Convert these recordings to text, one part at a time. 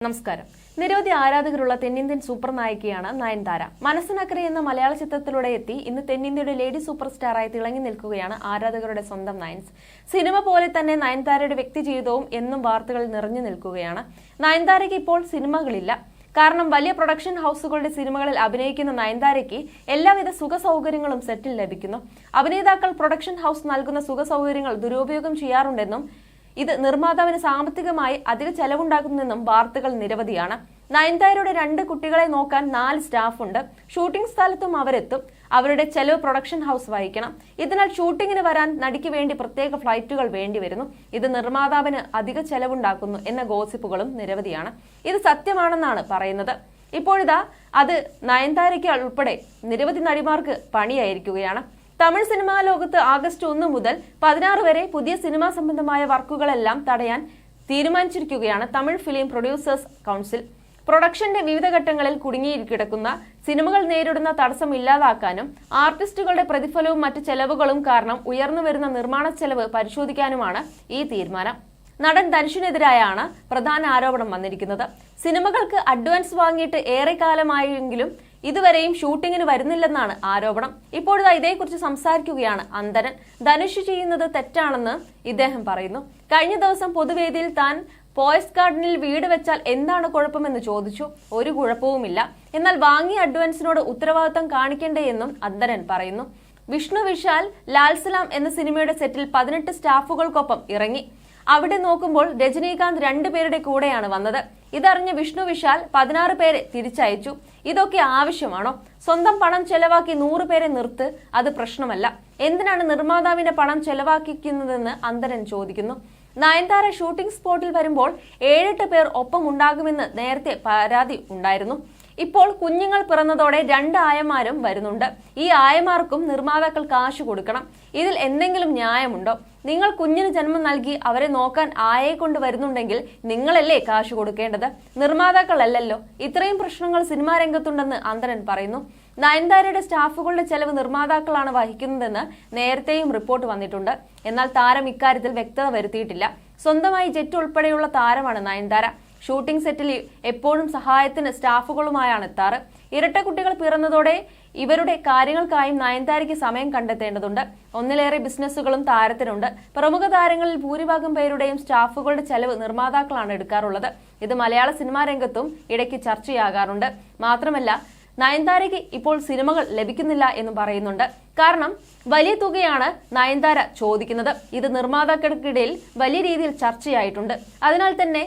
നമസ്കാരം. നിരവധി ആരാധകരുള്ള തെന്നിന്ത്യൻ സൂപ്പർ നായികയാണ് നയൻതാര. മനസ്സിനക്കരെ എന്ന മലയാള ചിത്രത്തിലൂടെ എത്തി ഇന്ന് തെന്നിന്ത്യയുടെ ലേഡി സൂപ്പർ സ്റ്റാറായി തിളങ്ങി നിൽക്കുകയാണ് ആരാധകരുടെ സ്വന്തം നയൻസ്. സിനിമ പോലെ തന്നെ നയൻതാരയുടെ വ്യക്തി ജീവിതവും എന്നും വാർത്തകളിൽ നിറഞ്ഞു നിൽക്കുകയാണ്. നയൻതാരയ്ക്ക് ഇപ്പോൾ സിനിമകളില്ല. കാരണം വലിയ പ്രൊഡക്ഷൻ ഹൗസുകളുടെ സിനിമകളിൽ അഭിനയിക്കുന്ന നയൻതാരയ്ക്ക് എല്ലാവിധ സുഖ സൗകര്യങ്ങളും സെറ്റിൽ ലഭിക്കുന്നു. അഭിനേതാക്കൾ പ്രൊഡക്ഷൻ ഹൗസ് നൽകുന്ന സുഖ സൗകര്യങ്ങൾ ദുരുപയോഗം ചെയ്യാറുണ്ടെന്നും ഇത് നിർമ്മാതാവിന് സാമ്പത്തികമായി അധിക ചെലവുണ്ടാക്കുന്നെന്നും വാർത്തകൾ നിരവധിയാണ്. നയൻതാരയുടെ 2 കുട്ടികളെ നോക്കാൻ 4 സ്റ്റാഫുണ്ട്. ഷൂട്ടിംഗ് സ്ഥലത്തും അവരെത്തും. അവരുടെ ചെലവ് പ്രൊഡക്ഷൻ ഹൗസ് വഹിക്കണം. ഇതിനാൽ ഷൂട്ടിങ്ങിന് വരാൻ നടിക്ക് വേണ്ടി പ്രത്യേക ഫ്ലൈറ്റുകൾ വേണ്ടിവരുന്നു. ഇത് നിർമ്മാതാവിന് അധിക ചെലവുണ്ടാക്കുന്നു എന്ന ഗോസിപ്പുകളും നിരവധിയാണ്. ഇത് സത്യമാണെന്നാണ് പറയുന്നത്. ഇപ്പോഴിതാ അത് നയൻതാരയ്ക്ക് ഉൾപ്പെടെ നിരവധി നടിമാർക്ക് പണിയായിരിക്കുകയാണ്. തമിഴ് സിനിമാ ലോകത്ത് ആഗസ്റ്റ് 1 മുതൽ 16 വരെ പുതിയ സിനിമാ സംബന്ധമായ വർക്കുകളെല്ലാം തടയാൻ തീരുമാനിച്ചിരിക്കുകയാണ് തമിഴ് ഫിലിം പ്രൊഡ്യൂസേഴ്സ് കൗൺസിൽ. പ്രൊഡക്ഷന്റെ വിവിധ ഘട്ടങ്ങളിൽ കുടുങ്ങിക്കിടക്കുന്ന സിനിമകൾ നേരിടുന്ന തടസ്സം ഇല്ലാതാക്കാനും ആർട്ടിസ്റ്റുകളുടെ പ്രതിഫലവും മറ്റ് ചെലവുകളും കാരണം ഉയർന്നുവരുന്ന നിർമ്മാണ ചെലവ് പരിശോധിക്കാനുമാണ് ഈ തീരുമാനം. നടൻ ധനുഷിനെതിരായാണ് പ്രധാന ആരോപണം വന്നിരിക്കുന്നത്. സിനിമകൾക്ക് അഡ്വാൻസ് വാങ്ങിയിട്ട് ഏറെക്കാലമായെങ്കിലും ഇതുവരെയും ഷൂട്ടിങ്ങിന് വരുന്നില്ലെന്നാണ് ആരോപണം. ഇപ്പോഴിതാ ഇതേക്കുറിച്ച് സംസാരിക്കുകയാണ് അന്തരൻ. ധനുഷ് ചെയ്യുന്നത് തെറ്റാണെന്ന് ഇദ്ദേഹം പറയുന്നു. കഴിഞ്ഞ ദിവസം പൊതുവേദിയിൽ താൻ പോയസ് ഗാർഡനിൽ വീട് വെച്ചാൽ എന്താണ് കുഴപ്പമെന്ന് ചോദിച്ചു. ഒരു കുഴപ്പവുമില്ല, എന്നാൽ വാങ്ങിയ അഡ്വാൻസിനോട് ഉത്തരവാദിത്തം കാണിക്കണ്ടേ എന്നും അന്തരൻ പറയുന്നു. വിഷ്ണു വിശാൽ ലാൽസലാം എന്ന സിനിമയുടെ സെറ്റിൽ 18 സ്റ്റാഫുകൾക്കൊപ്പം ഇറങ്ങി. അവിടെ നോക്കുമ്പോൾ രജനീകാന്ത് 2 പേരുടെ കൂടെയാണ് വന്നത്. ഇതറിഞ്ഞ വിഷ്ണു വിശാൽ 16 പേരെ തിരിച്ചയച്ചു. ഇതൊക്കെ ആവശ്യമാണോ? സ്വന്തം പണം ചെലവാക്കി 100 പേരെ നിർത്ത്, അത് പ്രശ്നമല്ല. എന്തിനാണ് നിർമ്മാതാവിന്റെ പണം ചെലവാക്കിക്കുന്നതെന്ന് അന്തരൻ ചോദിക്കുന്നു. നയൻതാര ഷൂട്ടിംഗ് സ്പോട്ടിൽ വരുമ്പോൾ 7-8 പേർ ഒപ്പം ഉണ്ടാകുമെന്ന് നേരത്തെ പരാതി ഉണ്ടായിരുന്നു. ഇപ്പോൾ കുഞ്ഞുങ്ങൾ പിറന്നതോടെ 2 ആയമാരും വരുന്നുണ്ട്. ഈ ആയമാർക്കും നിർമ്മാതാക്കൾ കാശ് കൊടുക്കണം. ഇതിൽ എന്തെങ്കിലും ന്യായമുണ്ടോ? നിങ്ങൾ കുഞ്ഞിന് ജന്മം നൽകി അവരെ നോക്കാൻ ആയയെ കൊണ്ട് വരുന്നുണ്ടെങ്കിൽ നിങ്ങളല്ലേ കാശ് കൊടുക്കേണ്ടത്, നിർമ്മാതാക്കളല്ലല്ലോ. ഇത്രയും പ്രശ്നങ്ങൾ സിനിമാ രംഗത്തുണ്ടെന്ന് അന്തരൻ പറയുന്നു. നയൻതാരയുടെ സ്റ്റാഫുകളുടെ ചെലവ് നിർമ്മാതാക്കളാണ് വഹിക്കുന്നതെന്ന് നേരത്തെയും റിപ്പോർട്ട് വന്നിട്ടുണ്ട്. എന്നാൽ താരം ഇക്കാര്യത്തിൽ വ്യക്തത വരുത്തിയിട്ടില്ല. സ്വന്തമായി ജെറ്റ് ഉൾപ്പെടെയുള്ള താരമാണ് നയൻതാര. ഷൂട്ടിംഗ് സെറ്റിൽ എപ്പോഴും സഹായത്തിന് സ്റ്റാഫുകളുമായാണ് എത്താറ്. ഇരട്ട കുട്ടികൾ പിറന്നതോടെ ഇവരുടെ കാര്യങ്ങൾക്കായും നയൻതാരയ്ക്ക് സമയം കണ്ടെത്തേണ്ടതുണ്ട്. ഒന്നിലേറെ ബിസിനസ്സുകളും താരത്തിനുണ്ട്. പ്രമുഖ താരങ്ങളിൽ ഭൂരിഭാഗം പേരുടെയും സ്റ്റാഫുകളുടെ ചെലവ് നിർമ്മാതാക്കളാണ് എടുക്കാറുള്ളത്. ഇത് മലയാള സിനിമാ രംഗത്തും ഇടയ്ക്ക് ചർച്ചയാകാറുണ്ട്. മാത്രമല്ല, നയൻതാരയ്ക്ക് ഇപ്പോൾ സിനിമകൾ ലഭിക്കുന്നില്ല എന്നും പറയുന്നുണ്ട്. കാരണം വലിയ തുകയാണ് നയൻതാര ചോദിക്കുന്നത്. ഇത് നിർമ്മാതാക്കൾക്കിടയിൽ വലിയ രീതിയിൽ ചർച്ചയായിട്ടുണ്ട്. അതിനാൽ തന്നെ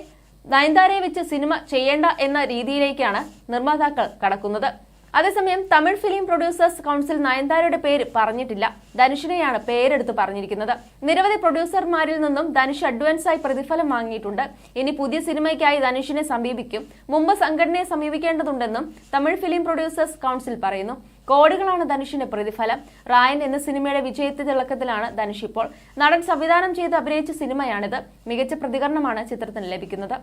നയൻതാരയെ വെച്ച് സിനിമ ചെയ്യേണ്ട എന്ന രീതിയിലേക്കാണ് നിർമ്മാതാക്കൾ കടക്കുന്നത്. അതേസമയം തമിഴ് ഫിലിം പ്രൊഡ്യൂസേഴ്സ് കൗൺസിൽ നയൻതാരയുടെ പേര് പറഞ്ഞിട്ടില്ല. ധനുഷിനെയാണ് പേരെടുത്ത് പറഞ്ഞിരിക്കുന്നത്. നിരവധി പ്രൊഡ്യൂസർമാരിൽ നിന്നും ധനുഷ് അഡ്വാൻസായി പ്രതിഫലം വാങ്ങിയിട്ടുണ്ട്. ഇനി പുതിയ സിനിമയ്ക്കായി ധനുഷിനെ സമീപിക്കും. മുമ്പ് സംഘടനയെ സമീപിക്കേണ്ടതുണ്ടെന്നും തമിഴ് ഫിലിം പ്രൊഡ്യൂസേഴ്സ് കൗൺസിൽ പറയുന്നു. കോടികളാണ് ധനുഷിന്റെ പ്രതിഫലം. റായൻ എന്ന സിനിമയുടെ വിജയത്തെ തിളക്കത്തിലാണ് ധനുഷ് ഇപ്പോൾ. നടൻ സംവിധാനം ചെയ്ത് അഭിനയിച്ച സിനിമയാണിത്. മികച്ച പ്രതികരണമാണ് ചിത്രത്തിന് ലഭിക്കുന്നത്.